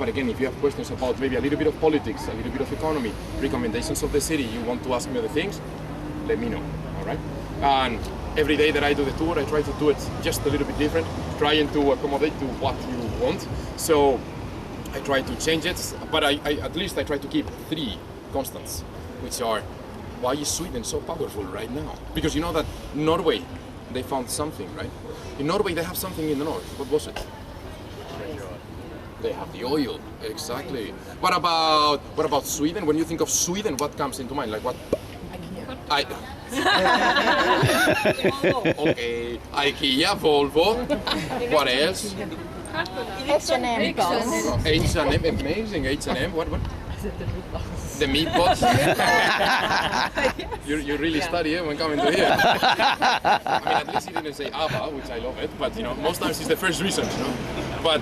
But again, if you have questions about maybe a little bit of politics, a little bit of economy, recommendations of the city, you want to ask me other things, let me know, all right? And every day that I do the tour, I try to do it just a little bit different, trying to accommodate to what you want. So I try to change it, but I at least I try to keep 3 constants, which are, why is Sweden so powerful right now? Because you know that Norway, they found something, right? In Norway, they have something in the north. What was it? They have the oil, exactly. What about Sweden? When you think of Sweden, what comes into mind? Like what? Okay, IKEA, Volvo. What else? H&M. H&M, amazing. H&M. What? The meatballs. you really study it when coming to here. I mean, at least he didn't say ABBA, which I love it. But you know, most times it's the first reason. You know? But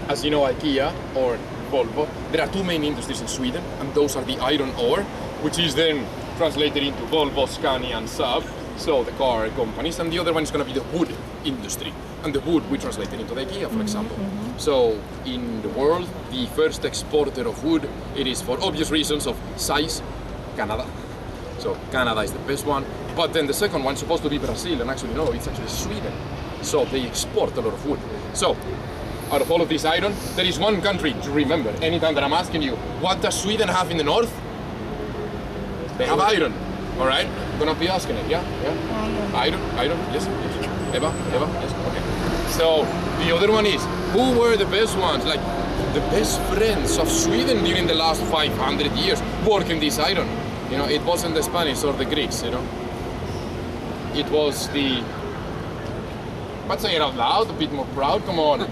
as you know, IKEA or Volvo, there are 2 main industries in Sweden, and those are the iron ore, which is then translated into Volvo, Scania and Saab, so the car companies, and the other one is going to be the wood industry, and the wood we translated into the IKEA, for example. So in the world, the first exporter of wood, it is for obvious reasons of size, Canada. So Canada is the best one, but then the second one is supposed to be Brazil, and actually no, it's actually Sweden. So they export a lot of wood. So out of all of this iron, there is one country to remember. Anytime that I'm asking you, what does Sweden have in the north? They have iron, all right? I'm gonna be asking it, yeah? Iron, yes. Eva, yes, okay. So the other one is, who were the best ones? Like the best friends of Sweden during the last 500 years working this iron. You know, it wasn't the Spanish or the Greeks, you know? It was the, but say it out loud, a bit more proud, come on.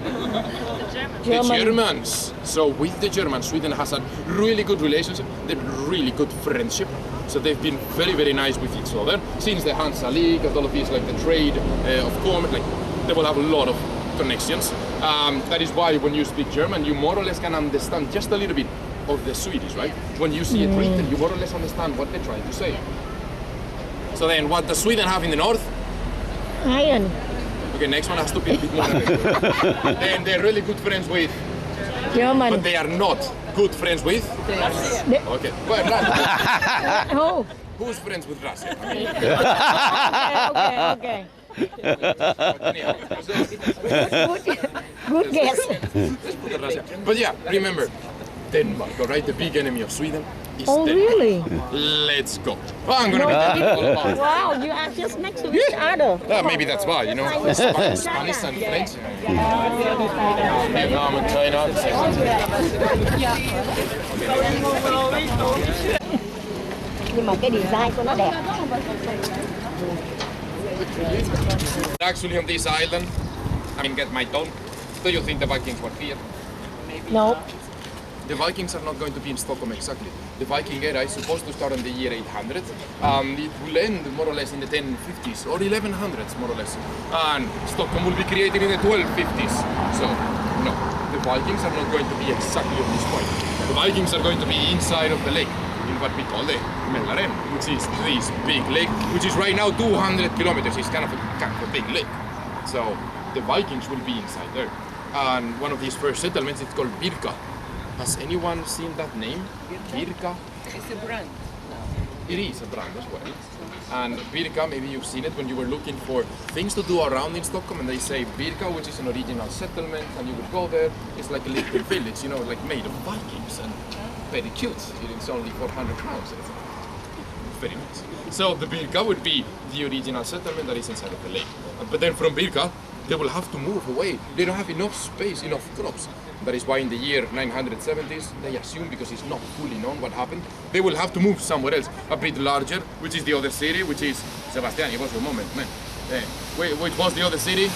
The Germans. So with the Germans, Sweden has a really good relationship, a really good friendship. So they've been very, very nice with each other. Since the Hansa League and all of these, like the trade of commerce, like they will have a lot of connections. That is why when you speak German, you more or less can understand just a little bit of the Swedish, right? When you see it written, you more or less understand what they're trying to say. So then what does Sweden have in the north? Iron. Okay, next one has to be a bit more. Then they're really good friends with German. but they are not good friends with? Okay, well, Russia. Oh. Who's friends with Russia? I mean, Okay. but anyhow, Good guess. let's put Russia. But yeah, remember, Denmark, all right, the big enemy of Sweden is Oh, Denmark. really? Let's go. Oh, I'm gonna be Denmark all about. Wow, you are just next to each other. Maybe that's why, you know, Spanish and French. Vietnam and China. Nhưng mà cái design của nó đẹp. Actually on this island, I mean, get my tone. Do you think the Vikings were here? No. The Vikings are not going to be in Stockholm exactly. The Viking era is supposed to start in the year 800. It will end more or less in the 1050s or 1100s more or less. And Stockholm will be created in the 1250s. So, no, the Vikings are not going to be exactly on this point. The Vikings are going to be inside of the lake in what we call the Mälaren, which is this big lake, which is right now 200 kilometers. It's kind of a big lake. So, the Vikings will be inside there. And one of these first settlements, it's called Birka. Has anyone seen that name? Birka? It's a brand. It is a brand as well. And Birka, maybe you've seen it when you were looking for things to do around in Stockholm, and they say Birka, which is an original settlement, and you would go there. It's like a little village, you know, like made of Vikings, and very cute. It's only 400 pounds. Very nice. So the Birka would be the original settlement that is inside of the lake. But then from Birka, they will have to move away. They don't have enough space, enough crops. That is why in the year 970s, they assume, because it's not fully known what happened, they will have to move somewhere else, a bit larger, which is the other city, which is, Sebastian, it was a moment, man. Wait, which was the other city?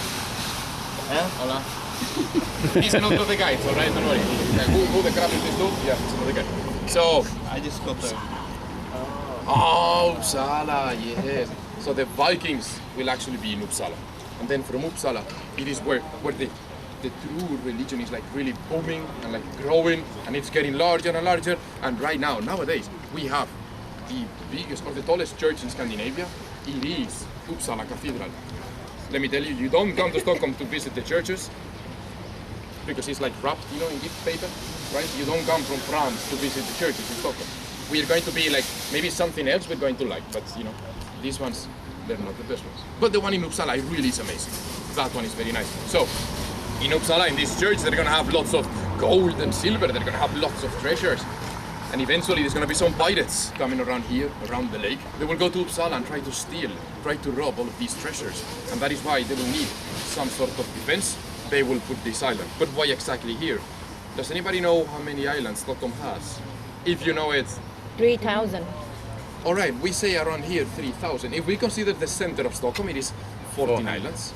Hola. He's another of the guys, all right, don't worry. Who the crap is this dude? Yeah, it's another guy. So, I just got there. Oh, Uppsala, yes. So the Vikings will actually be in Uppsala. And then from Uppsala, it is where the true religion is like really booming and like growing, and it's getting larger and larger. And right now, nowadays, we have the biggest or the tallest church in Scandinavia. It is Uppsala Cathedral. Let me tell you, you don't come to Stockholm to visit the churches. because it's like wrapped, you know, in gift paper, right? You don't come from France to visit the churches in Stockholm. We are going to be like, maybe something else we're going to like, but you know, these ones, they're not the best ones. But the one in Uppsala really is amazing. That one is very nice. So, in Uppsala, in this church, they're gonna have lots of gold and silver, they're gonna have lots of treasures. And eventually there's gonna be some pirates coming around here, around the lake. They will go to Uppsala and try to steal, try to rob all of these treasures. And that is why they will need some sort of defense. They will put this island. But why exactly here? Does anybody know how many islands Stockholm has? If you know it. 3,000. All right, we say around here 3,000. If we consider the center of Stockholm, it is 14 islands.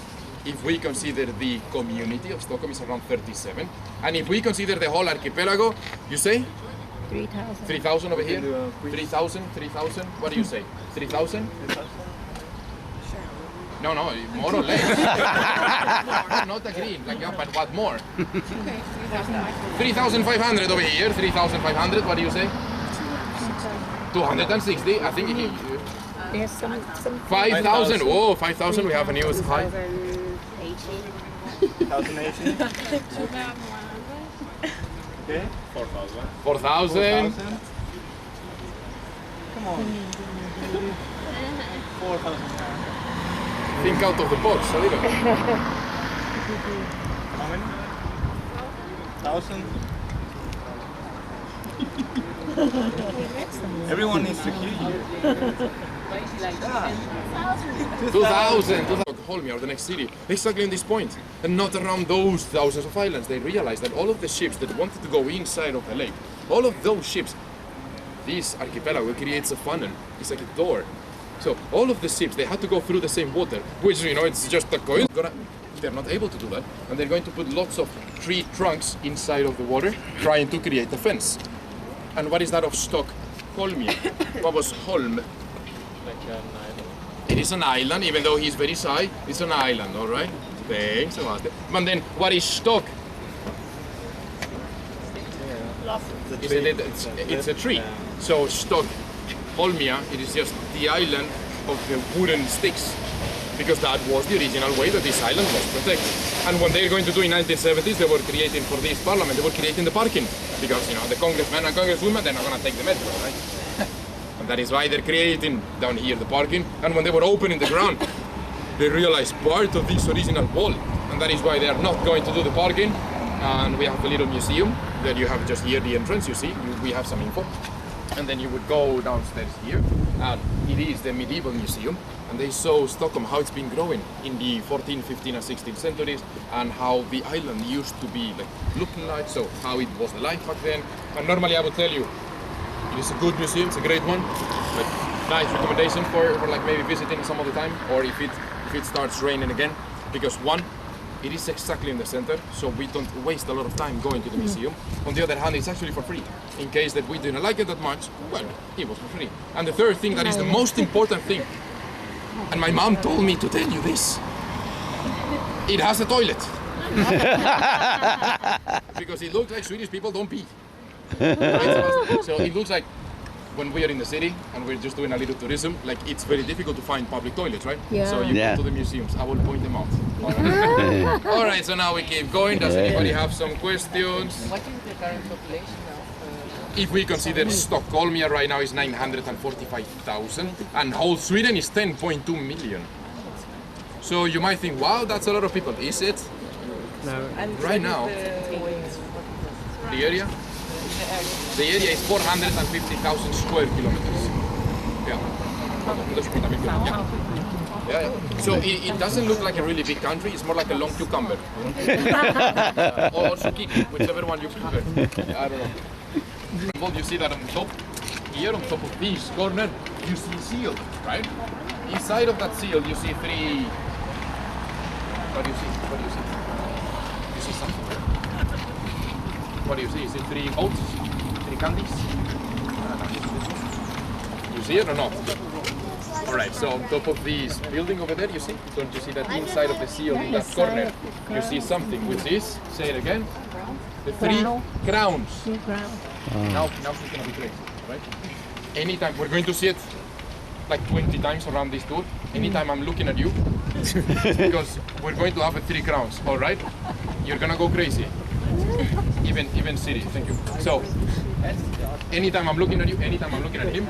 If we consider the community of Stockholm, it's around 37. And if we consider the whole archipelago, you say? 3,000. 3,000 over here? 3,000, 3,000? What do you say? 3,000? No, more or less. Not agreeing, like, yeah, but what more? 3,500 over here, 3,500, what do you say? 260, I think. There's some 5,000, oh, 5,000, we have a new high. 2018. Okay. 4,000. 4,000. Come on. 4,000. Think out of the box a little. How many? 1,000. Everyone needs to hear you. 2,000. Holmia, or the next city, exactly in this point, and not around those thousands of islands. They realized that all of the ships that wanted to go inside of the lake, all of those ships, this archipelago creates a funnel. It's like a door. So all of the ships, they had to go through the same water, which, you know, it's just a coincidence. They're not able to do that, and they're going to put lots of tree trunks inside of the water, trying to create a fence. And what is that of Stock? Holmia. What was Holm? Like an island. It is an island, even though he's very shy, it's an island, all right? Thanks, Sebastian. But then, what is Stock? It's a tree. So Stock, Holmia, it is just the island of the wooden sticks, because that was the original way that this island was protected. And when they're going to do in 1970s, they were creating for this parliament, they were creating the parking, because, you know, the congressmen and congresswomen, they're not going to take the metro, right? And that is why they're creating down here the parking. And when they were opening the ground, they realized part of this original wall, and that is why they are not going to do the parking. And we have a little museum that you have just here, the entrance, you see, we have some info. And then you would go downstairs here, and it is the medieval museum, and they show Stockholm, how it's been growing in the 14th, 15th and 16th centuries, and how the island used to be like looking like, so how it was the life back then. And normally I would tell you, it is a good museum, it's a great one, but nice recommendation for like maybe visiting some other time, or if it starts raining again, because one, it is exactly in the center, so we don't waste a lot of time going to the museum. On the other hand, it's actually for free. In case that we didn't like it that much, well, it was for free. And the third thing that is the most important thing, and my mom told me to tell you this, it has a toilet. Because it looks like Swedish people don't pee. So it looks like when we are in the city and we're just doing a little tourism, like it's very difficult to find public toilets, right? Yeah. So you go to the museums. I will point them out. All right. All right. So now we keep going. Does anybody have some questions? What is the current population of? If we consider Stockholm here right now is 945,000, and whole Sweden is 10.2 million. So you might think, wow, that's a lot of people. Is it? No. Right now, the area? The area is 450,000 square kilometers. Yeah. Yeah. So it doesn't look like a really big country, it's more like a long cucumber. Or zucchini, whichever one you prefer. I don't know. Well, you see that on top, here on top of this corner, you see seal, right? Inside of that seal, you see three. What do you see? What do you see? You see something, right? What do you see? Is it three boats? Three candies? You see it or not? Alright, so on top of this building over there, you see? Don't you see that inside of the seal in that corner? You see something, which is, say it again, the three crowns. Now she's gonna be crazy, right? Anytime, we're going to see it like 20 times around this tour. Anytime I'm looking at you, because we're going to have a three crowns, alright? You're gonna go crazy. even city. Thank you. So anytime I'm looking at you, anytime I'm looking at him,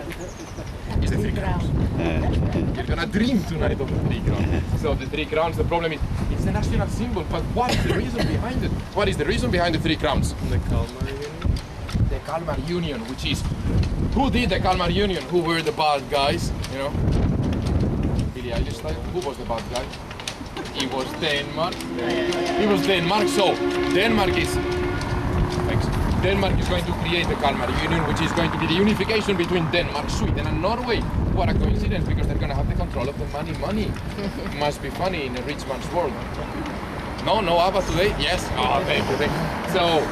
is the three crowns. You're gonna dream tonight of the three crowns. So the three crowns, the problem is it's the national symbol, but what is the reason behind it? What is the reason behind the three crowns? The Kalmar Union. The Kalmar Union, which is who did the Kalmar Union? Who were the bad guys? You know, Billie Eilish style. Who was the bad guy? It was Denmark. It was Denmark. So Denmark is going to create the Kalmar Union, which is going to be the unification between Denmark, Sweden, and Norway. What a coincidence, because they're going to have the control of the money. Money must be funny in a rich man's world. No ABBA today? Yes. Oh, thank you. So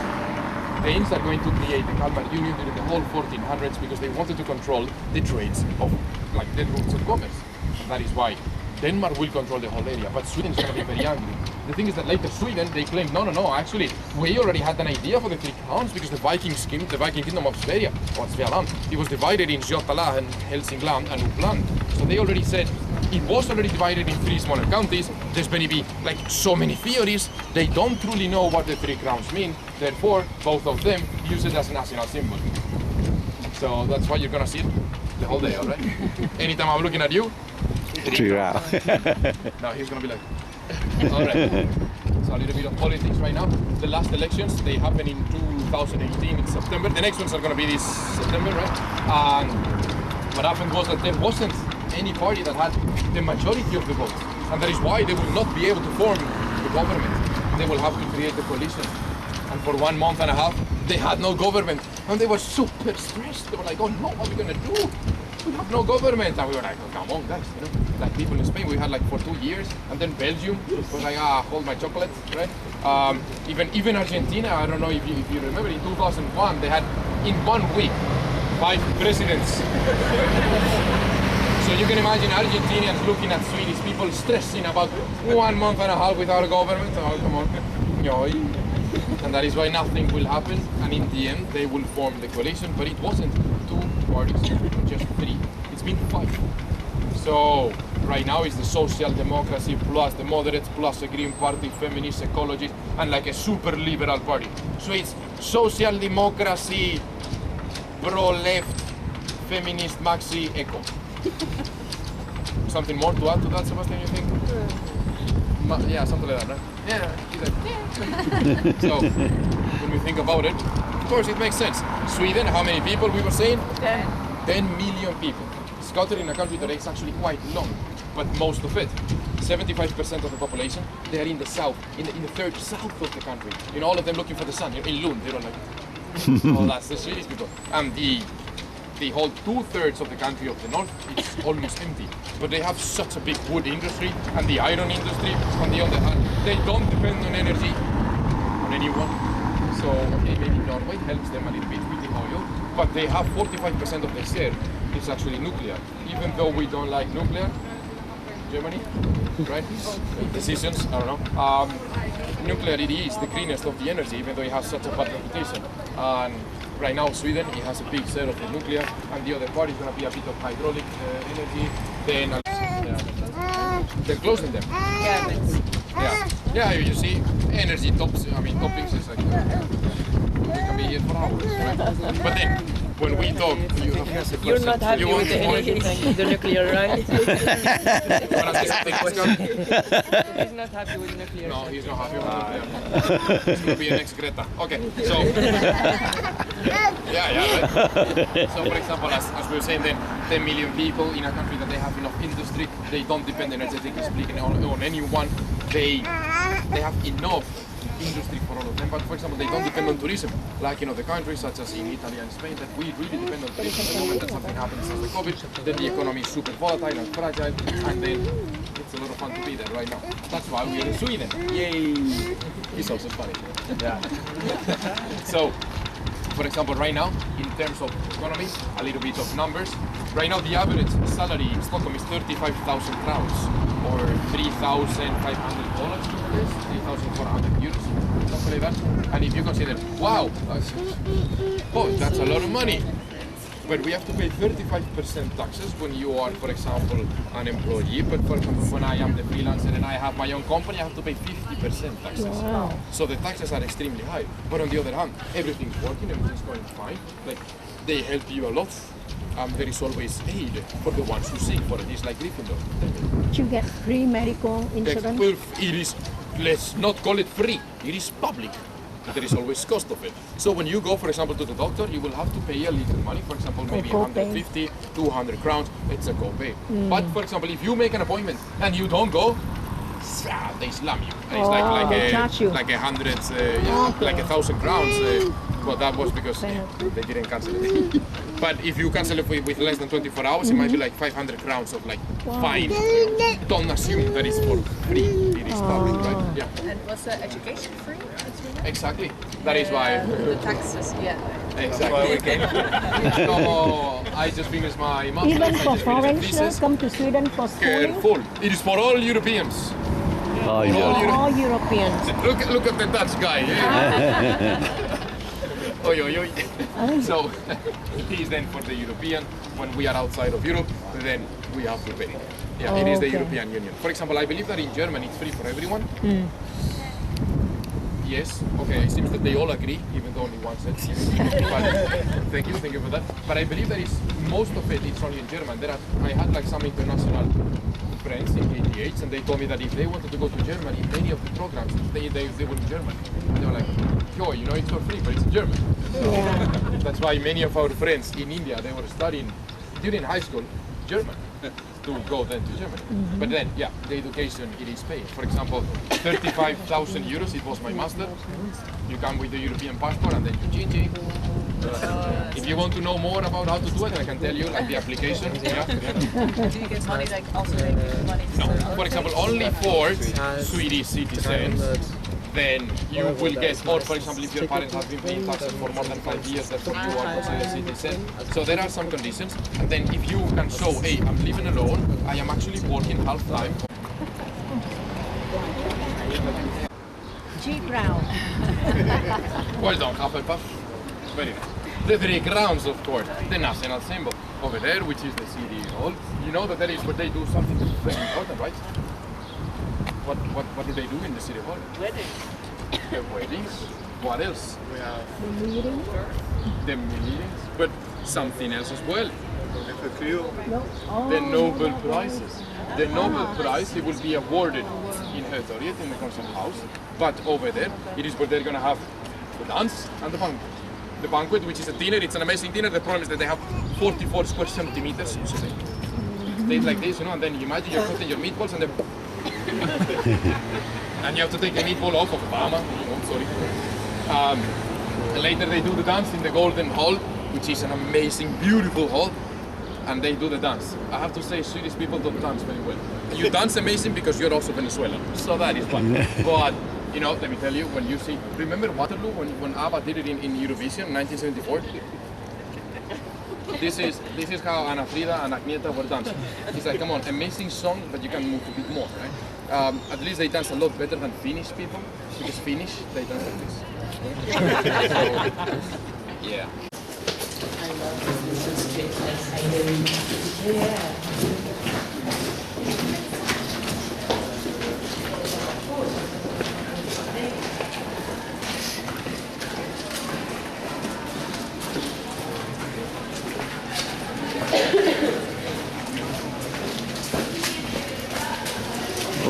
Danes are going to create the Kalmar Union during the whole 1400s because they wanted to control the trades of, like, the routes of commerce. And that is why Denmark will control the whole area, but Sweden is going to be very angry. The thing is that later Sweden, they claim, no, actually, we already had an idea for the three crowns because the Viking kingdom of Sverige, or Svealand, it was divided in Götaland and Hälsingland and Uppland. So they already said, it was already divided in three smaller counties. There's going to be like so many theories. They don't truly know what the three crowns mean. Therefore, both of them use it as a national symbol. So that's why you're going to see it the whole day, all right? Anytime I'm looking at you, Three crowns. now he's going to be like, all right. So a little bit of politics right now. The last elections, they happen in 2018 in September. The next ones are going to be this September, right? And what happened was that there wasn't any party that had the majority of the votes. And that is why they will not be able to form the government. They will have to create the coalition. And for 1 month and a half, they had no government. And they were super stressed. They were like, oh no, what are we going to do? We have no government. And we were like, oh, come on, guys. You know, like people in Spain, we had like for 2 years. And then Belgium was like, hold my chocolate, right? Even Argentina, I don't know if you remember, in 2001, they had in 1 week 5 presidents. So you can imagine Argentinians looking at Swedish people stressing about 1 month and a half without a government. Oh, come on. And that is why nothing will happen. And in the end, they will form the coalition. But it wasn't 2 parties, just 3. It's been 5. So right now it's the social democracy plus the moderates plus the Green Party, feminist, ecologist, and like a super liberal party. So it's social democracy, pro-left, feminist, maxi, eco. Something more to add to that, Sebastian, you think? Yeah, something like that, right? Yeah. So, when we think about it, of course it makes sense. Sweden, how many people we were saying? 10 million people. Scattered in a country that is actually quite long, but most of it, 75% of the population, they are in the south, in the third south of the country. You know, all of them looking for the sun. In Lund, they don't like it. Oh, that's the Swedish people. And the whole 2/3 of the country of the north, it's almost empty. But they have such a big wood industry and the iron industry. On the other hand, they don't depend on energy on anyone. So, okay, maybe Norway helps them a little bit with the oil, but they have 45% of their share is actually nuclear. Even though we don't like nuclear, Germany, right? Decisions, I don't know. Nuclear, it is the greenest of the energy, even though it has such a bad reputation. And right now, Sweden, it has a big share of the nuclear, and the other part is going to be a bit of hydraulic energy. Then they're closing them. Yeah, you see, energy topics is like, we can be here for hours, right? But then, when we talk, You're not happy with the energy, the nuclear, right? He's not happy with nuclear. No, he's not happy with nuclear. He's going to be an ex-Greta. Okay, so... yeah, right? So, for example, as we were saying, then 10 million people in a country that they have enough industry, they don't depend energetically speaking on anyone. They have enough industry for all of them, but for example, they don't depend on tourism, like in other countries such as in Italy and Spain, that we really depend on tourism. The moment that something happens as the COVID, then the economy is super volatile and fragile, and then it's a lot of fun to be there right now. That's why we are in Sweden. Yay! It's also funny. Yeah. So, for example, right now, in terms of economy, a little bit of numbers. Right now, the average salary in Stockholm is 35,000 crowns, or $3,500, 3,400 euros, something like that. And if you consider, wow, that's a lot of money. but we have to pay 35% taxes when you are, for example, an employee. But for example, when I am the freelancer and I have my own company, I have to pay 50% taxes. Wow. So the taxes are extremely high. But on the other hand, everything's working, everything's going fine. Like, they help you a lot. There is always aid for the ones who seek for it. It's like Gryffindor. You get free medical insurance. Well, it is, let's not call it free, it is public. There is always cost of it. So when you go, for example, to the doctor, you will have to pay a little money, for example, maybe copay. 150, 200 crowns, it's a copay. But for example, if you make an appointment and you don't go, they slam you. It's they charge you. like 100, like 1,000 crowns. Well, that was because they didn't cancel it. But if you cancel it with less than 24 hours, it might be like 500 crowns of like fine. Don't assume that it's for free. It is public, right? Yeah. And was the education free? Exactly. That is why. The taxes, yeah. Exactly. So I just finished my master's. Even I for just finished a foreigners thesis. come to Sweden for schooling. Careful. It is for all Europeans. Oh, yeah. All Europeans. Look at the Dutch guy. Yeah? Oi, oi, oi. So it is then for the European. When we are outside of Europe, then we have to pay. Yeah, it is the Okay. European Union. For example, I believe that in Germany it's free for everyone. Yes, okay, it seems that they all agree, even though only one said yes. But thank you for that. But I believe that most of it's only in German. I had like some international friends in KTH, and they told me that if they wanted to go to Germany, many of the programs, they were in German. And they were like, yo, you know, it's for free, but it's in German. So that's why many of our friends in India, they were studying during high school German to go then to Germany. But then, yeah, the education, it is paid. For example, 35,000 euros, it was my master. You come with the European passport and then you change. If you want to know more about how to do it, I can tell you, like the application. Yeah. Do you get money, like also like money to No, for example, only for Swedish citizens, then you will get, or for example, if your parents have been paying taxes for more than 5 years, therefore you are considered a citizen. So there are some conditions, and then if you can show, hey, I'm living alone, I am actually working half-time. Cheap round. Well done, Hufflepuff. Very nice. The 3 crowns, of course, the national symbol. Over there, which is the city hall. You know that is where they do something very important, right? What do they do in the city hall? wedding. The weddings. What else? We have The meeting. The meetings, but something else as well. FAQ. No. Oh, The Nobel Prizes. The Nobel Prize, it will be awarded in Hötorget, in the concert house. But over there, it is where they're gonna have the dance and the banquet. The banquet, which is a dinner, it's an amazing dinner. The problem is that they have 44 square centimeters, so they eat like this, you know, and then you imagine you're cutting your meatballs and then and you have to take the meatball off of Obama, sorry. And later they do the dance in the Golden Hall, which is an amazing, beautiful hall, and they do the dance. I have to say, Swedish people don't dance very well. You dance amazing because you're also Venezuelan, so that is fun. But, you know, let me tell you, when you see, remember Waterloo, when ABBA did it in Eurovision in 1974? This is how Ana Frida and Agnieszka were dancing. It's like, come on, amazing song, but you can move a bit more, right? At least they dance a lot better than Finnish people, because Finnish, they dance like this. So, yeah.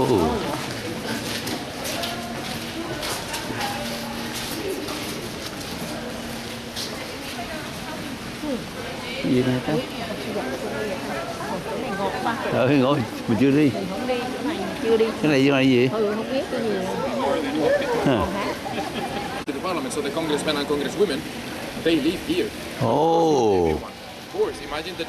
Oh. Cái gì này ta? Cái này ngọt quá. Ngồi, mình chưa đi. Mình không đi, cái này mình chưa đi. Cái này là gì? Không biết cái gì. To the parliament, so the congressmen and congresswomen, they live here. Oh. Of course, imagine that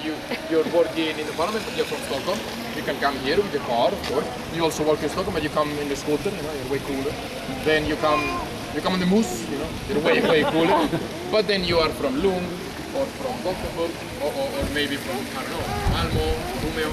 you're working in the parliament, but you're from Stockholm. You can come here with your car, of course. You also work in Stockholm, but you come in the scooter, you know, you're way cooler. Then you come on the moose, you know, you're way cooler. But then you are from Lund, or from Gothenburg, or maybe from, I don't know, Malmo, Umeå.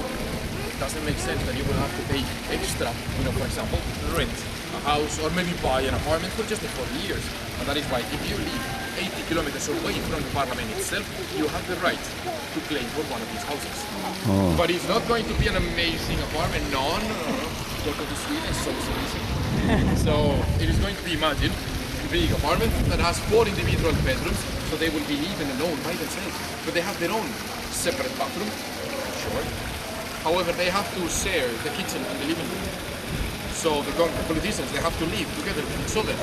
It doesn't make sense that you will have to pay extra, you know, for example, rent. a house or maybe buy an apartment for just 4 years. And that is why if you live 80 kilometers away from the parliament itself, you have the right to claim for one of these houses. Oh. But it's not going to be an amazing apartment. No. Go to Sweden, it's so easy. So it is going to be, imagine, a big apartment that has 4 individual bedrooms, so they will be living alone by themselves. But they have their own separate bathroom, sure. However, they have to share the kitchen and the living room. So the politicians, they have to live together with each other.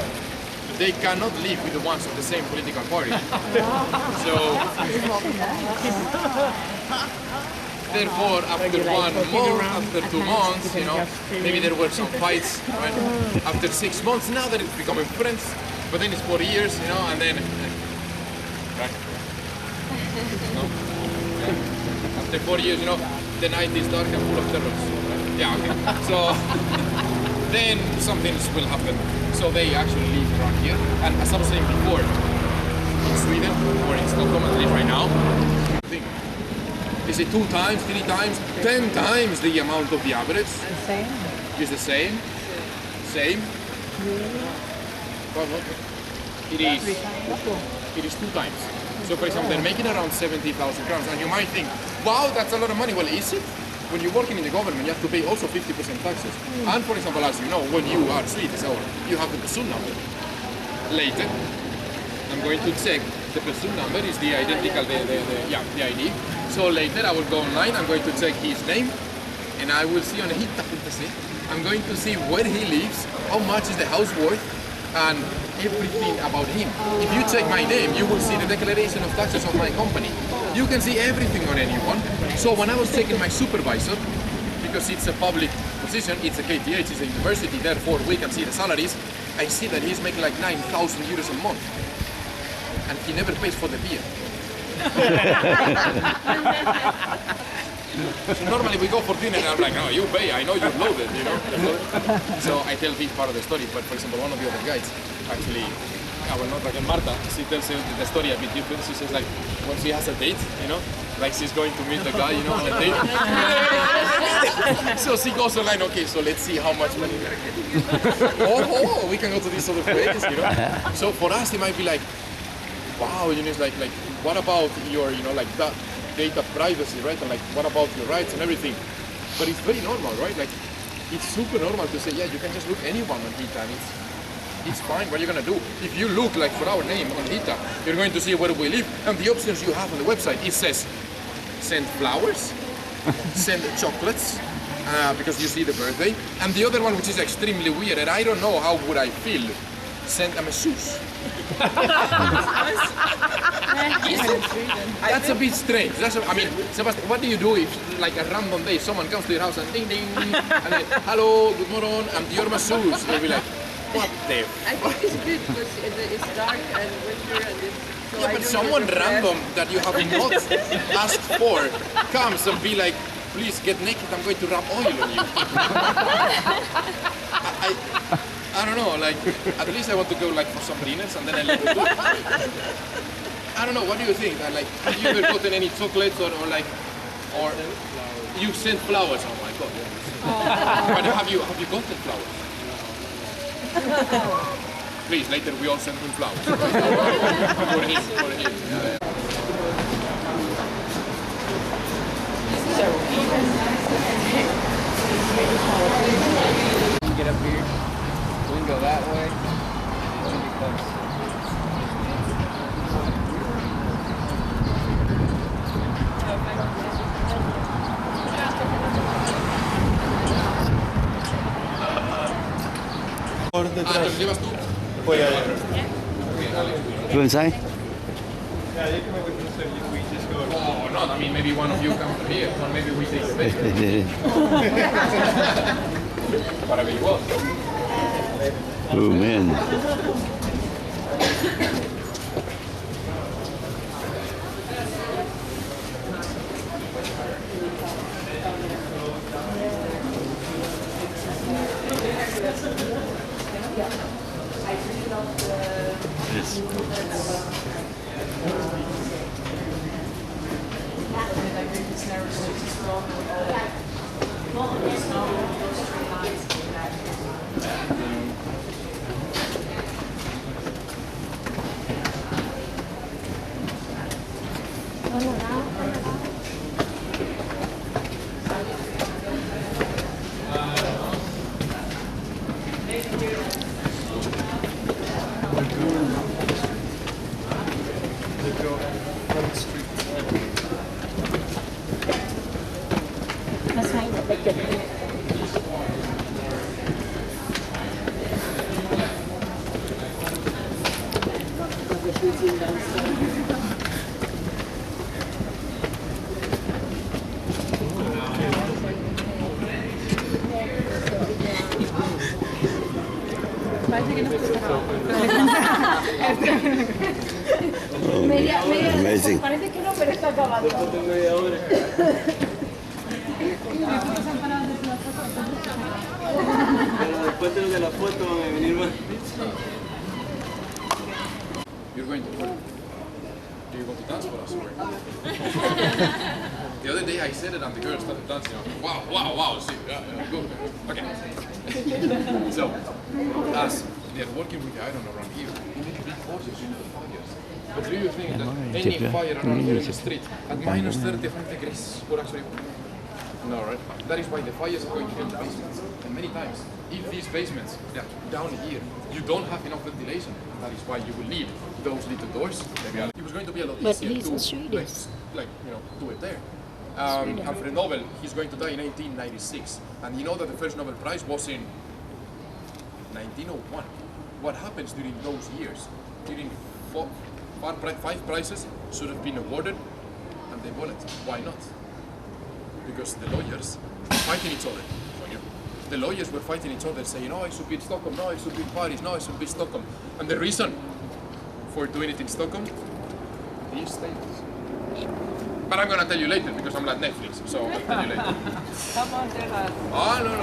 They cannot live with the ones of the same political party. So, therefore, after 1 month, after 2 months, you know, maybe there were some fights, right? After 6 months, now they're becoming friends. But then it's 4 years, you know, and then, right? No? Yeah. After 4 years, you know, the night is dark and full of terrors. Right? Yeah, okay. So, then something will happen. So they actually live around here. And as I was saying before, in Sweden, or in Stockholm at least right now, is it 2 times, 3 times, 10 times the amount of the average? Same. Is the same? Same? Well, it is 2 times. So for example, they're making around 70,000 crowns, and you might think, wow, that's a lot of money. Well, is it? When you're working in the government, you have to pay also 50% taxes. And for example, as you know, when you are Swedish, you have the person number. Later, I'm going to check the person number is the identical, the ID. So later I will go online, I'm going to check his name, and I will see on Hitta.se, I'm going to see where he lives, how much is the house worth, and everything about him. If you check my name, you will see the declaration of taxes of my company. You can see everything on anyone. So when I was checking my supervisor, because it's a public position, it's a KTH, it's a university, therefore we can see the salaries, I see that he's making like 9,000 euros a month. And he never pays for the beer. So normally we go for dinner and I'm like, no, you pay, I know you're loaded, you know. So I tell this part of the story, but for example, one of the other guys, actually, well, not like Marta, she tells the story a bit different. She says like, when she has a date, you know, like she's going to meet the guy, you know, on a date. So she goes online, okay, so let's see how much money we're getting. Oh, we can go to this other place, you know. So for us, it might be like, wow, you know, it's like what about your, you know, like that data privacy, right? And like, what about your rights and everything? But it's very normal, right? Like, it's super normal to say, yeah, you can just look anyone on Hitta, and it's fine. What are you gonna do? If you look like for our name on Hitta, you're going to see where we live, and the options you have on the website, it says, send flowers, send chocolates, because you see the birthday, and the other one, which is extremely weird, and I don't know how would I feel, send a masseuse. That's a bit strange. I mean, Sebastian, what do you do if, like a random day, someone comes to your house and ding ding, and then, hello, good morning, I'm your masseuse. You'll be like, what the? I think it's good because it's dark and winter and it's... So yeah, but someone random that you have not asked for comes and be like, please get naked, I'm going to rub oil on you. I don't know, like, at least I want to go like for some dinners and then I let you do it. I don't know, what do you think? Like, have you ever gotten any chocolates or you sent flowers? Oh my god. But have you gotten flowers? Please, later we all send him flowers. For him. Get up here. We can go that way. Por detrás. ¿Los llevas tú? Voy a Go inside. Yeah, you can maybe consider if we just go. Oh, no, I mean, maybe one of you comes here, or maybe we take the bed. Para ver igual. Oh man. Nó xoay để ta chụp. Amazing. Parece que no, pero está acabando. Después de la foto me venir más. You're going to do you want to dance for us or? The other day I said it and the girls started dancing. Wow, wow, wow, see, yeah, good. Okay. So, as they're working with the iron around here, you need to be cautious, you need the fires. But do you think that any fire around here in the street at minus 35 degrees would actually work? No, right? That is why the fires are going to be in the basements. And many times, if these basements, they're down here, you don't have enough ventilation. That is why you will need those little doors. It was going to be a lot But easier he's to a Swedish. do it there. Alfred Nobel, he's going to die in 1896. And you know that the first Nobel Prize was in 1901. What happens during those years? During five prizes should have been awarded, and they won it. Why not? Because the lawyers fighting each other. The lawyers were fighting each other, saying, "Oh, it should be in Stockholm. No, it should be in Paris. No, it should be Stockholm." And the reason for doing it in Stockholm, these statements. But I'm gonna tell you later because I'm like Netflix, so I'll tell you later. Come on, Gerard. Oh, no.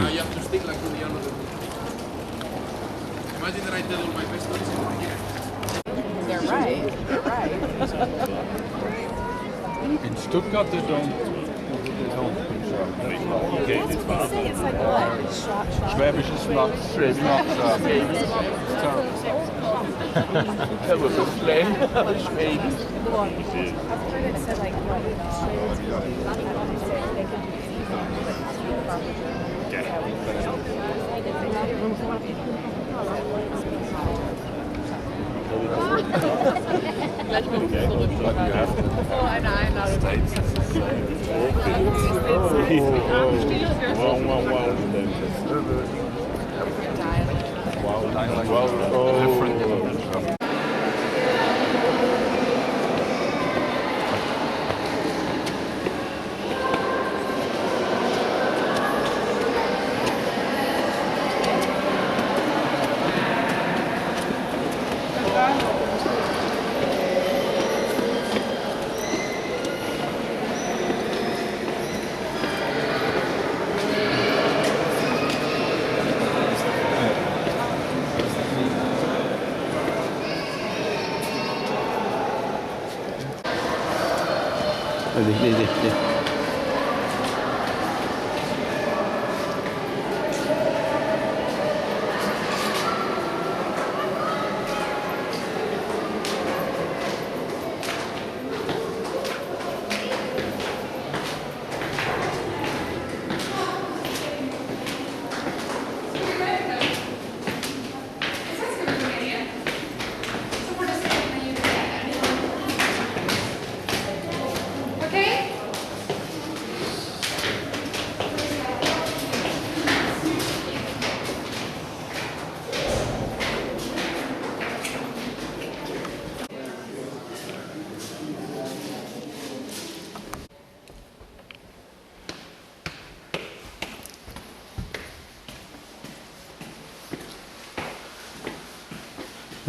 Now you have to stick like to the end of the movie. Imagine that I tell all my best stories in the beginning. You're right. You're right. In Stuttgart, they don't. Okay, It's like what? Schwäbische Schnaps, Schwäbisch That was a slang, Schwäbisch. I've heard it said like what? Oh, eine Einladung. Đi.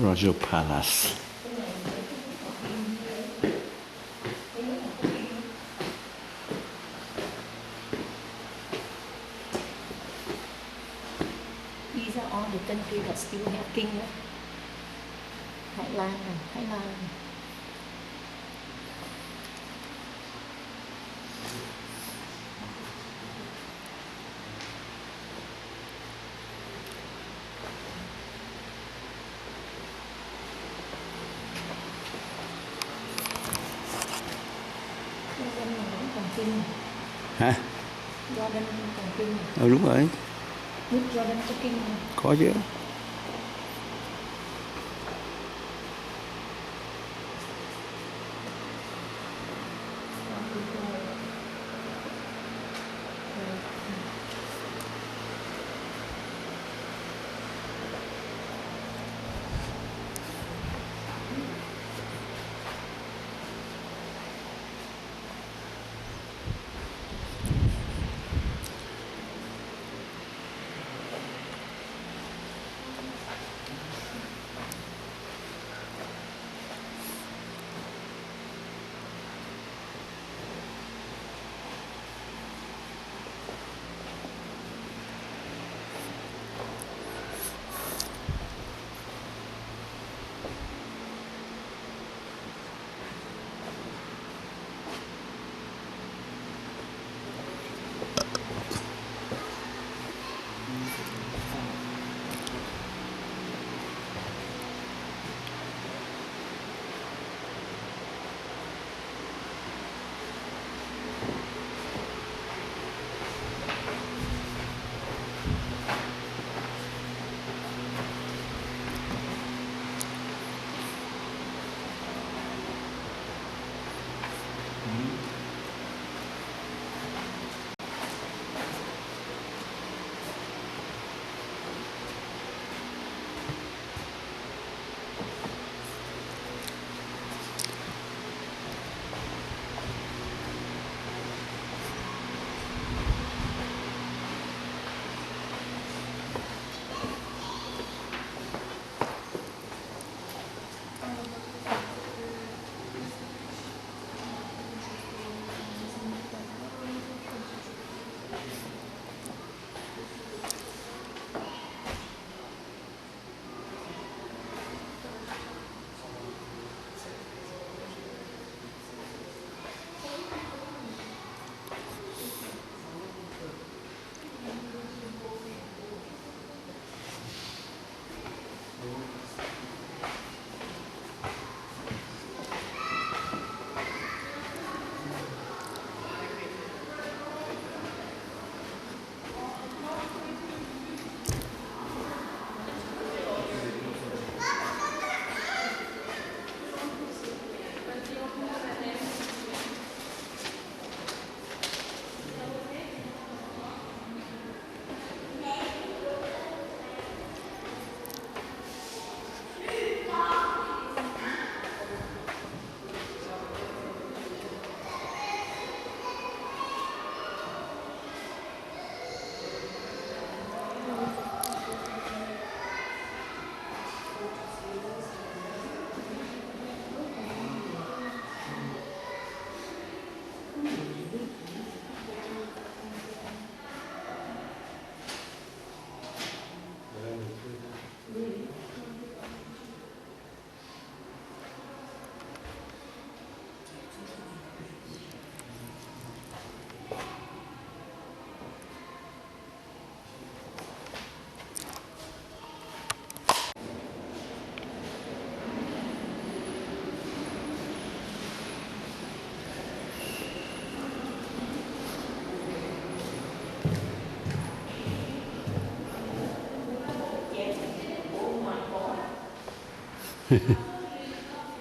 Royal Palace. These are all the countries that still have king. Thái Lan, Thái Lan. kinh. Hả? Jordan còn kinh. Đúng rồi, Nước Jordan có kinh không? có chứ.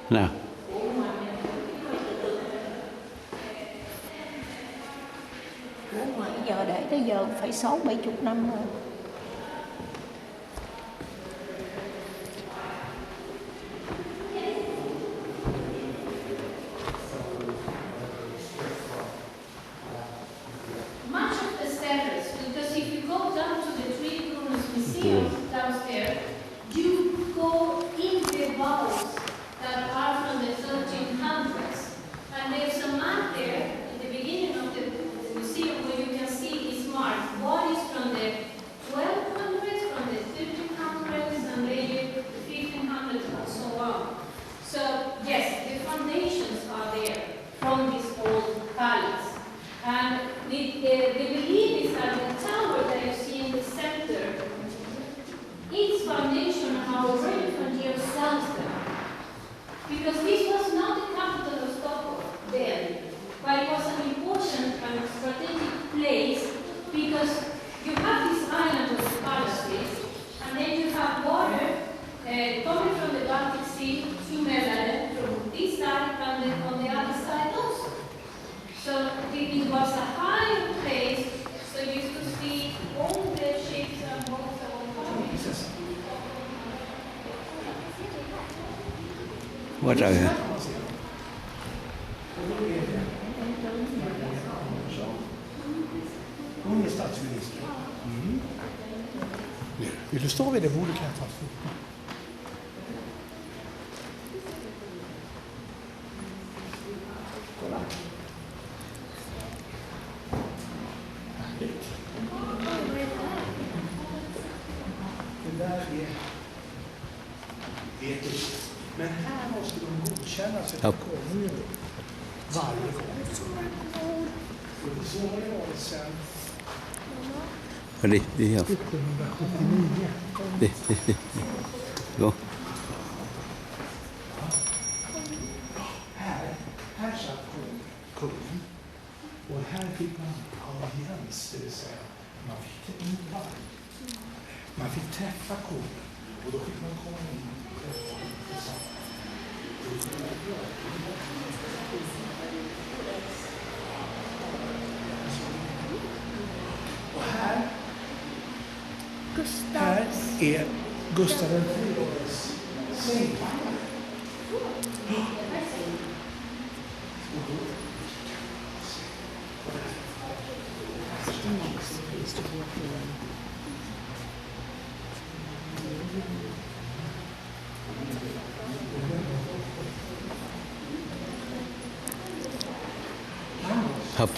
Nào. Ủa ngoại giờ để tới giờ phải 60-70 năm rồi. Much of the service, because if you go down to the Three Kronos Museum downstairs, you go in the vaults that are from the 1300s. And there's a map there at the beginning of the museum where you can see it's marked what is from the 1200s, from the 1300s, and then the 1500s, and so on. So, yes, the foundations are there from this old palace. And the belief is that the tower that you see in the center, its foundation are already from year 1000. Because this was not the capital of Stockholm then, but it was an important important and strategic place because you have this island of Palace, and then you have water coming from the Baltic Sea to Mälaren from this side and then on the other side also. So it was a higher place, so you could see all the ships and boats that were coming. Quá trời hả? Hon är statsminister. Vill du stå vid det bordet kan jag ta det. Det där är etiskt. Men här måste de godkänna sig på kommunen varje gång. Och så har det varit sedan Đi học. 1779. Đi. Gå. Här satt kungen. Och här fick man audiens, det vill säga man fick inte varje. Man fick träffa kungen och då fick man komma in och träffa och här är Gustav III:s sängkammare. Học.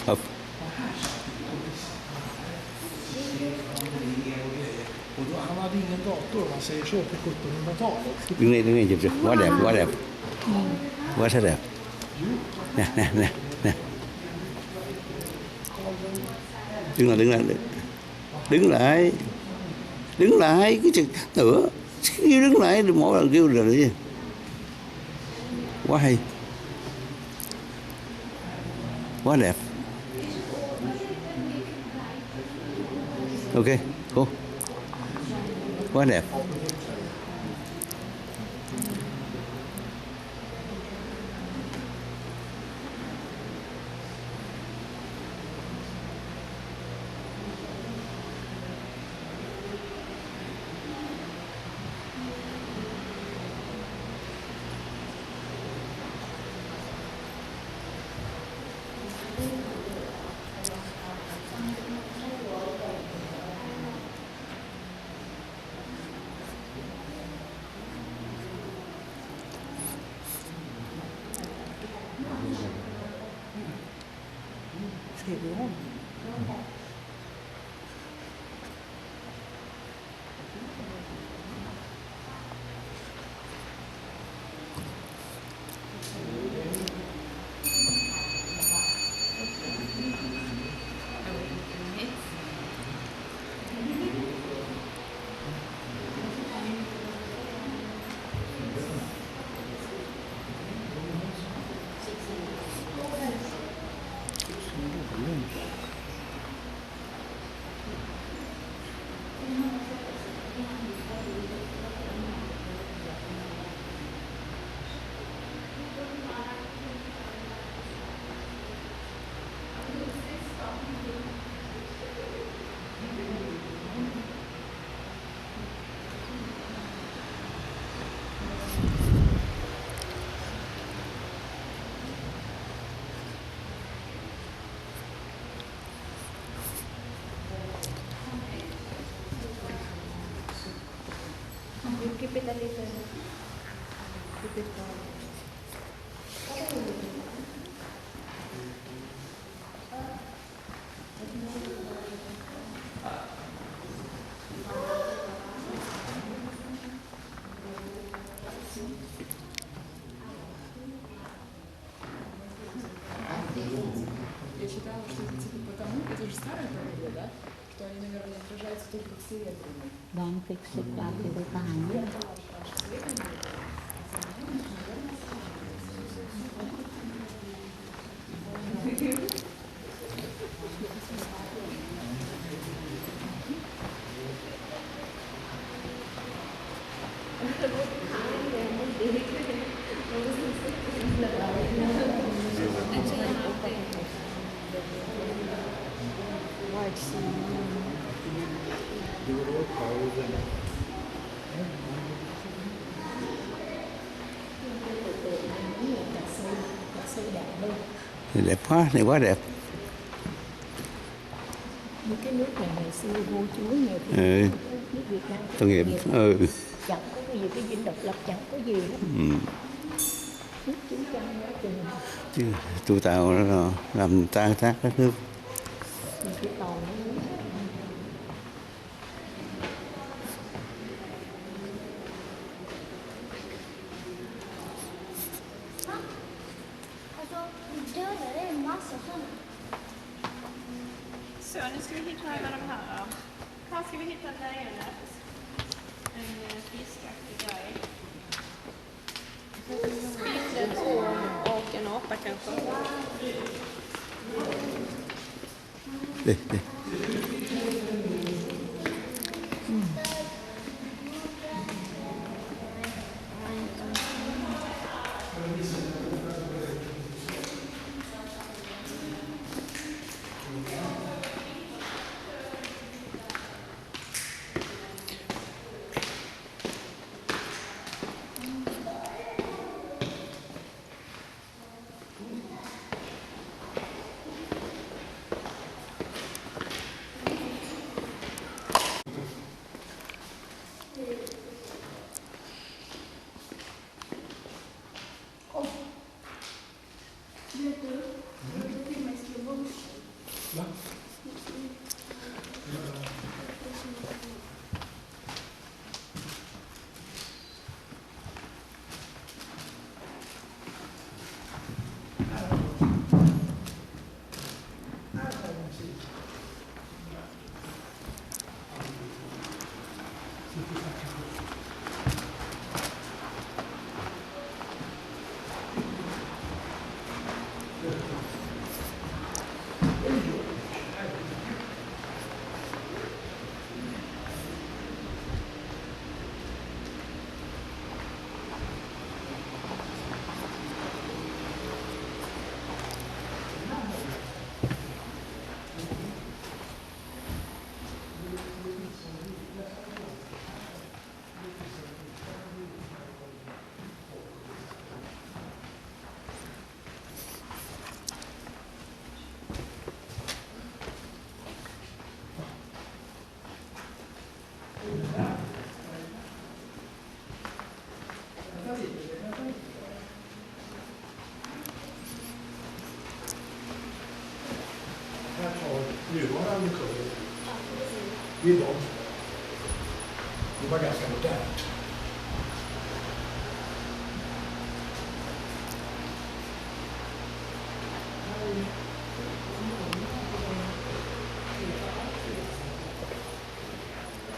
Och då, han hade ingen dator, om man säger så, på 1700-talet. Đứng đây chụp được. Quá đẹp. Quá thật đẹp. Nè. Đứng lại cái chừng nữa. Kêu đứng lại, mỗi lần kêu rồi gì. Quá hay. Quá đẹp. Ok, cô. Quá đẹp. Keep it a little. Keep it down. Я читала, что это типа потому, это же старая правила, да? Что они, наверное, отражаются только к серебряным. Don't fix it back to the time. Đẹp quá, này quá đẹp. Những cái nước này ngày xưa vua chúa nhiều khi Ừ. nước Việt Nam Tội nghiệp. Ừ. chẳng có cái gì, cái dinh độc lập chẳng có gì hết. Nước chiến tranh quá chừng Chứ tụi tao nó làm tan tác đất nước. mình chỉ còn nó Alltså, dödade en massa sådana. Så, nu ska vi hitta alla de här då. Här ska vi hitta lejonet. En fiskaktig grej. Spindeln och en apa kanske. Det. Här har nuvarande kung. Det är de. Det var ganska modernt.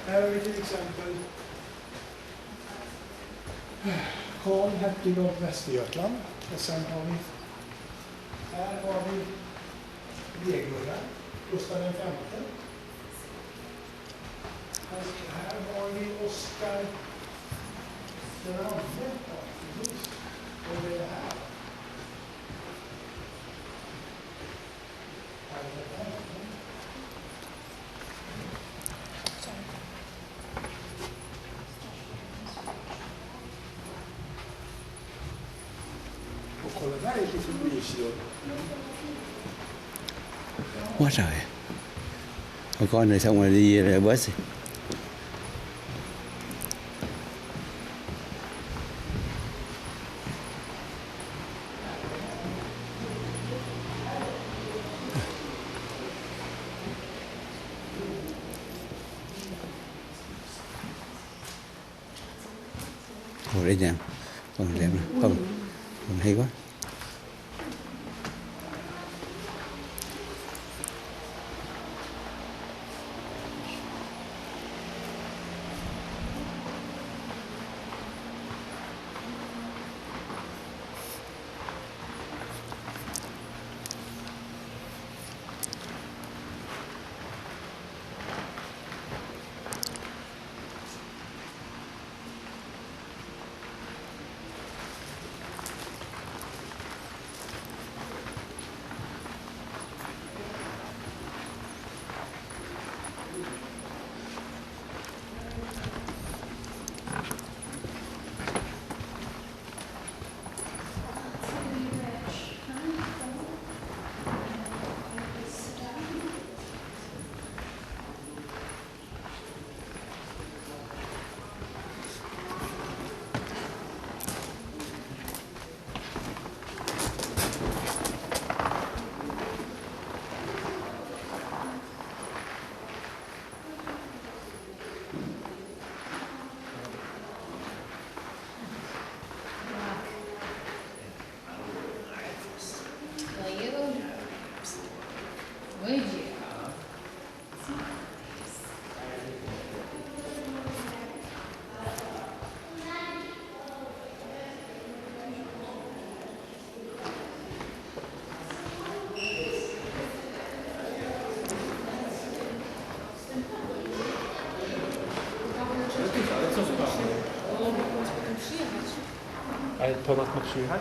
Här har vi till exempel Karl, hertig av Västergötland. Och sen har vi, här har vi Vegurra, Gustav V. Här har vi Oskar den andre. Och det är det här. Och kolla, där är lite mysigt. Quá trời. Thôi coi này xong rồi đi ra bus. Ồ đây nè. Còn đẹp nè. Không. Còn hay quá. Good deal. Ale Tomasz ma przyjechać?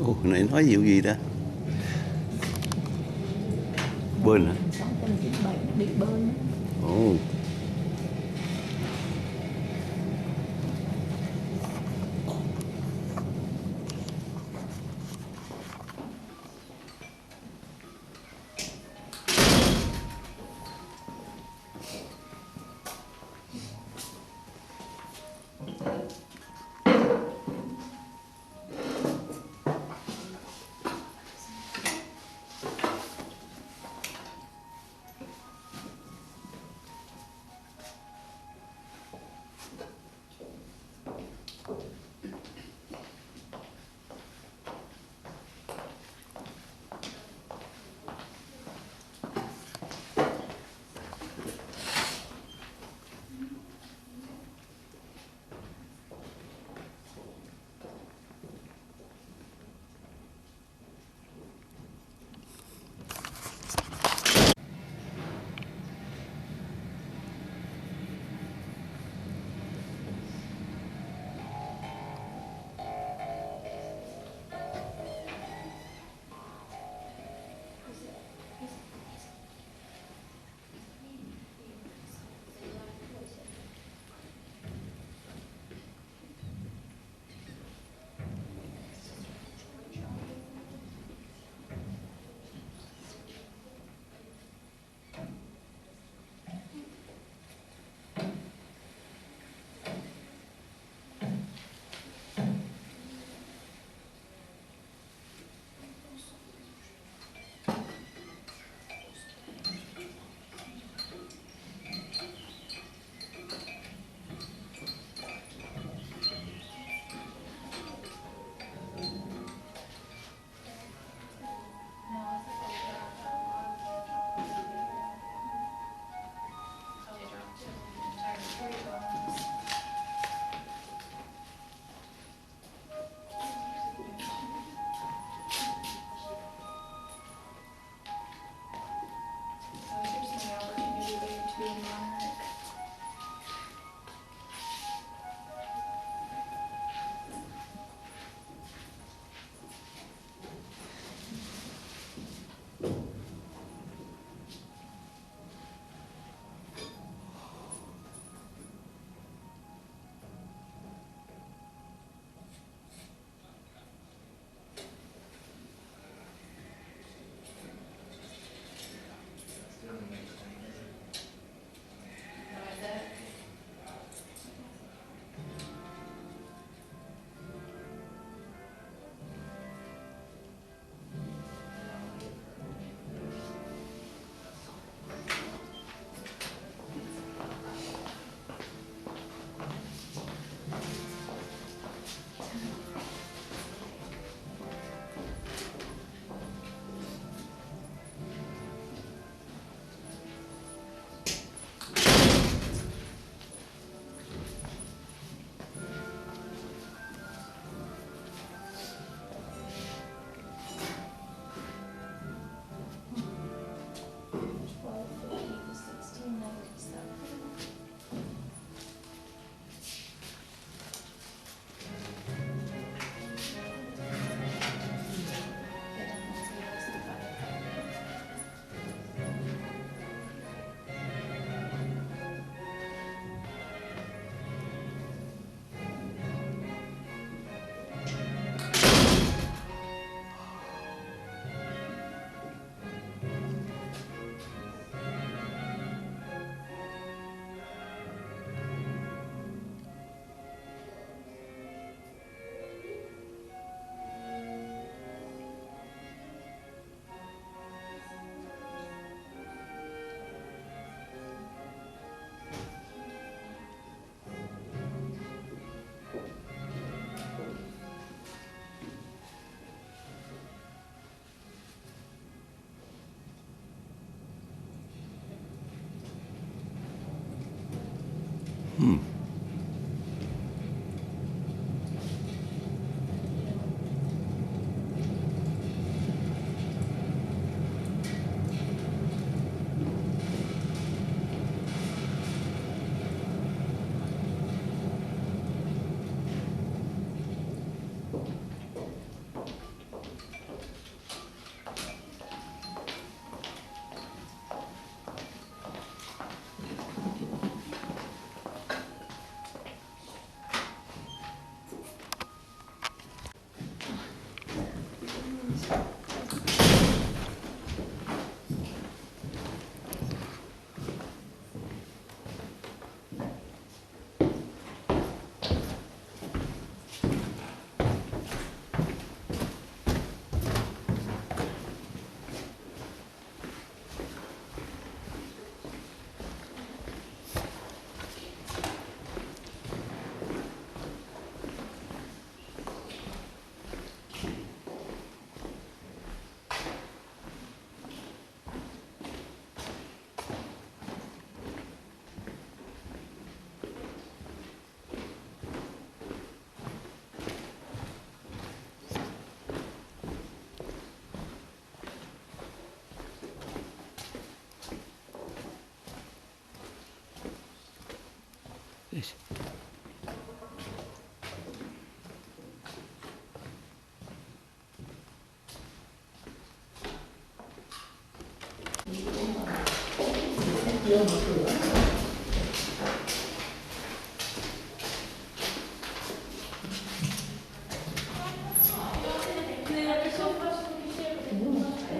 Ồ, này nói vụ gì đó? Bên hả? 697 nó bị bơn. Ồ.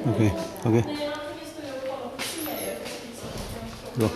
Okay, okay. Go.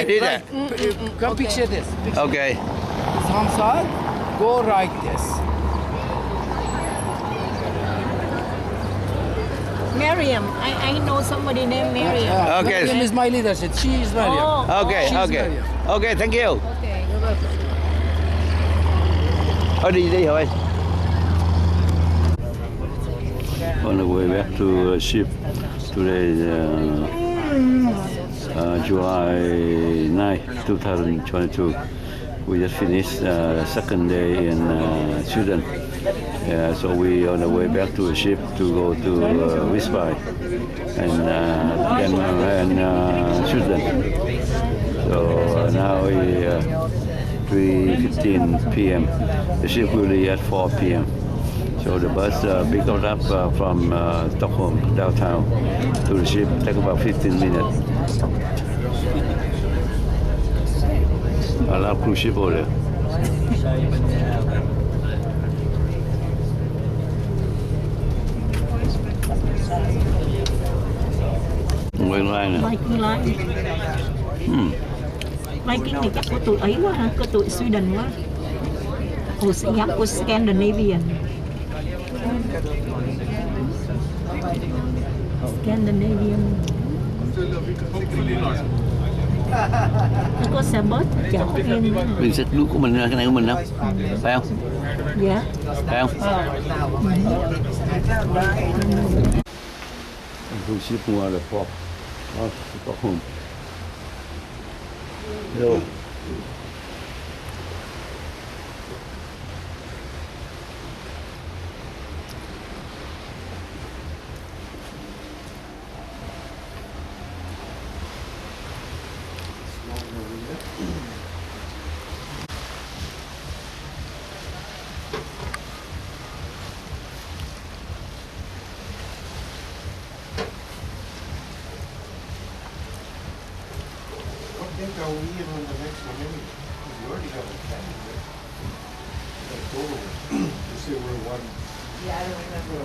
I did that. Come picture this. Okay. Samsat, go like this. Miriam. I know somebody named Miriam. Okay. Miriam is my leadership. She is Miriam. Oh, Okay, She's okay. Miriam. Okay, thank you. okay. Đi thôi. On the way back to ship today, July 9, 2022. We just finished second day in Sweden. So we on the way back to the ship to go to Visby and Denmark and Sweden. So now we 3:15 p.m. The ship will leave at 4 p.m. So the bus pick us up from Stockholm downtown to the ship. Take about 15 minutes. I love cruise ship over there. Viking Line nè. Viking Line. Viking này chắc của tụi ấy quá ha, của tụi Sweden quá. Ồ, sẽ gặp của Scandinavian. Scandinavian. Nó có xe bus chở em. Mình xách nước của mình, cái này của mình đâu, phải không? Dạ. Phải không? Tôi ship mua được không? Có không? Hello. I think I'll leave on the next one anyway. We already got a calendar. Like total. You say we're one. Yeah, I don't remember.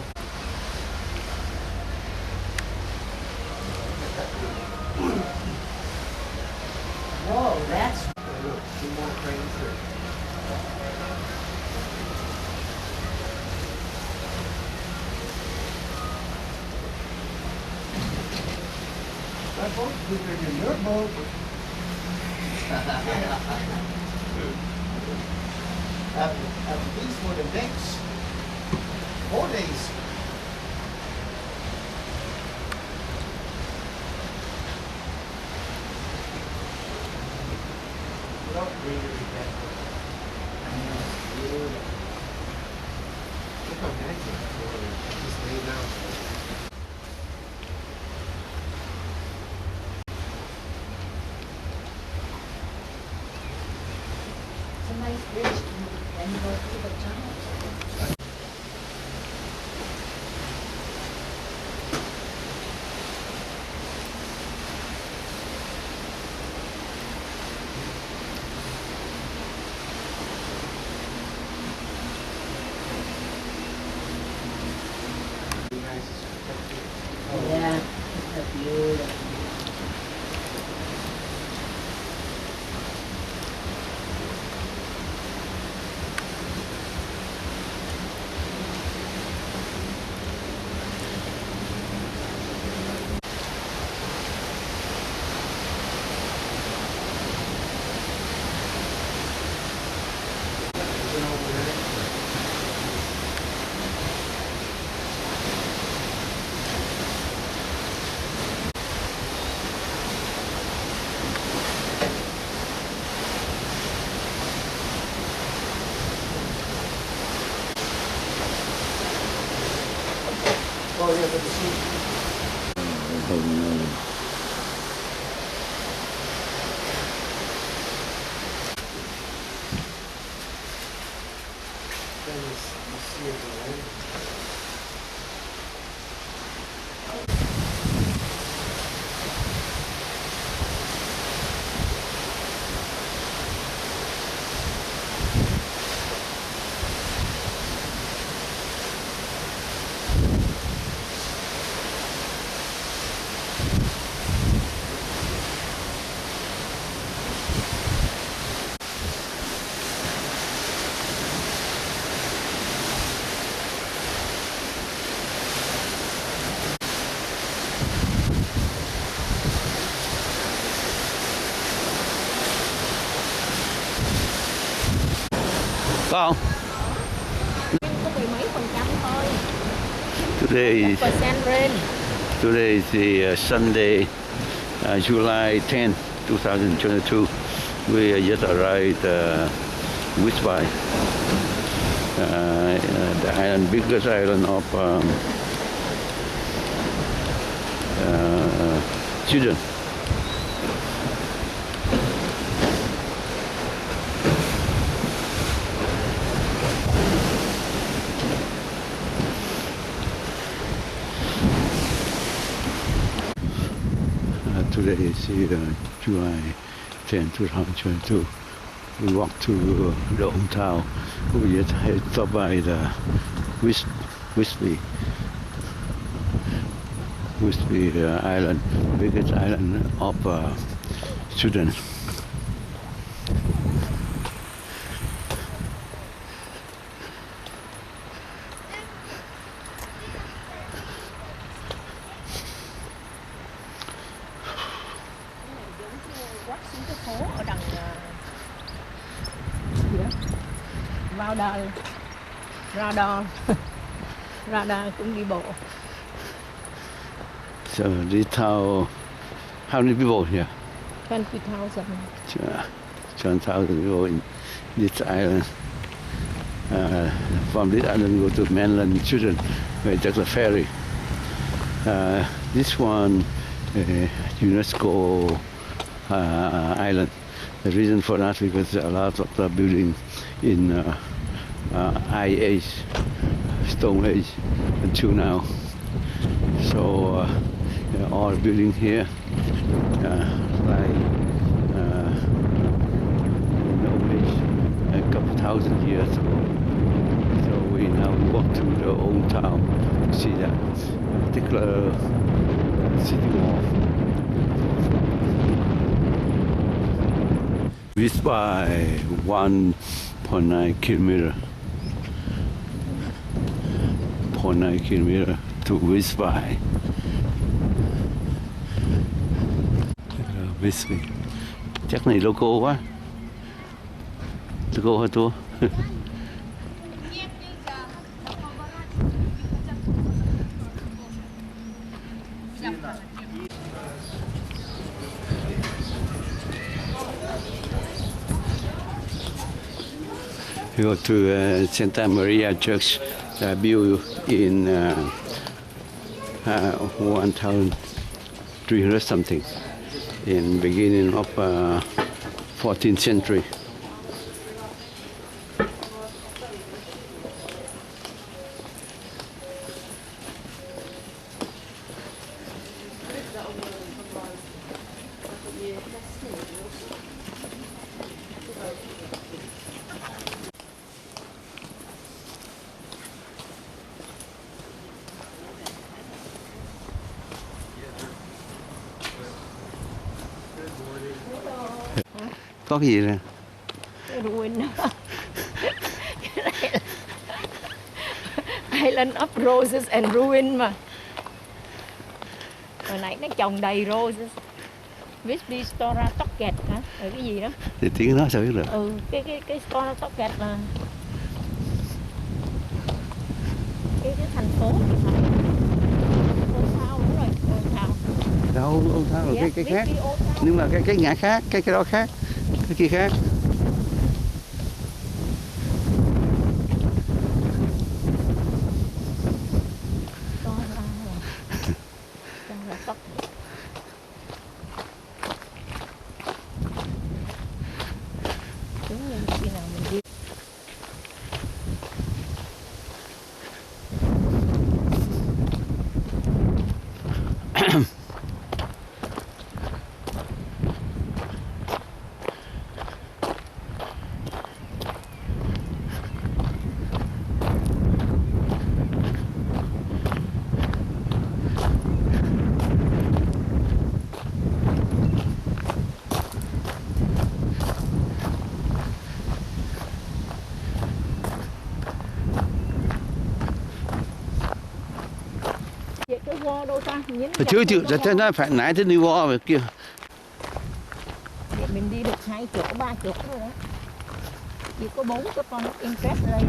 Whoa, that's... Look, 2 more trains there. That boat is bigger than your boat. At least for the next 4 days. Look, how nice it is. Just lay down. It's a nice bridge and you go through the tunnel. Yeah, it's beautiful. Oh yeah, but the sea. That is the sea of the land. Có không? Có 10% thôi. Today, Percent rain. today is the Sunday, July 10, 2022. We just arrived Whitby, the island, biggest island of Sweden. Today is July 10, 2022. We walk to the old town. We just stop by the Whitby island, biggest island of Sweden. radar cũng đi bộ. So this how many people here? 20,000. 10,000 people in this island. From this island go to mainland Sweden, where there's a ferry. This one, UNESCO island. The reason for that because a lot of the building in Ice Age, Stone Age until now. So all building here like in old age, a couple thousand years ago. So we now walk through the old town to see that particular city wall. It's by 1.9 kilometer. 0.9 kilometer to Visby. Visby. Chắc này loco quá. Loco hả tour? We go to Santa Maria Church, built in 1300 something, in beginning of 14th century. Có cái gì nè? Ruin. Island of Roses and Ruin mà. Hồi nãy nó trồng đầy roses. Visby Stora Stockgate hả? Rồi cái gì đó? Thì tiếng nó sao biết được? Ừ, cái Stora Stockgate là cái thành phố thì phải. Old Town đúng rồi, Old Town. Đâu, Old Town là cái khác. Nhưng mà cái ngã khác, cái đó khác, cái kia khác. Chưa nó phải nãy tới đi qua về kia. Vậy mình đi được 2 chỗ 3 chỗ rồi đó. Chỉ có 4 cái con Impress ở đây.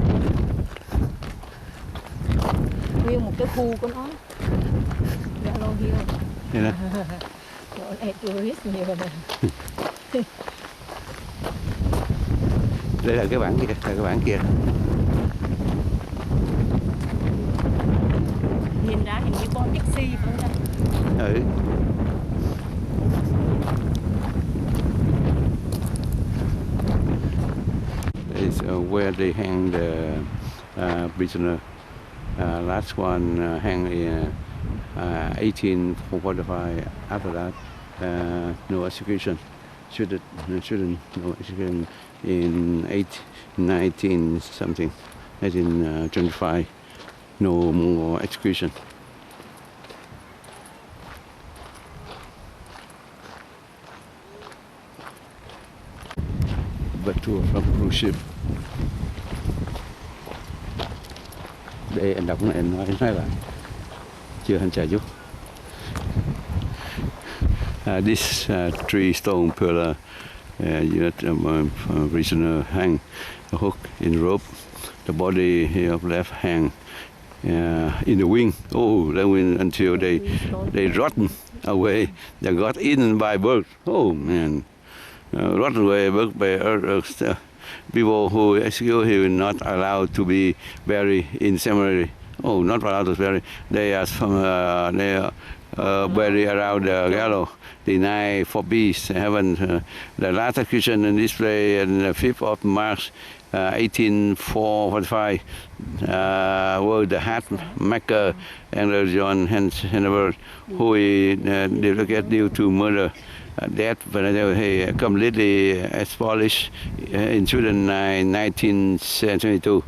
Nguyên một cái khu của nó. Yellow Hill. Đây nè. Chỗ này tourist nhiều này. Đây là cái bảng kia, là cái bảng kia. Nhìn ra hình như con taxi phải không ta? Ừ. It's where they hang the prisoner. Last one hang in 1845. After that, no execution. Shouldn't no execution in 19 something, 1925. No more execution. But tour from cruise ship. Để anh đọc này nói lại. Chưa hành trả giúp. This 3-stone pillar unit prisoner hang a hook in rope the body of left hang in the wing. Oh, then until they rotten away. They got eaten by birds. Oh man, rotten away by people who execute him not allowed to be buried in cemetery. Oh, not allowed to bury. They are buried around the gallows. Deny for peace. The last execution in this place on the 5th of March, 1845, were the hat maker and John Hanover, who get due to murder. Death completely abolished in Sweden in 1972.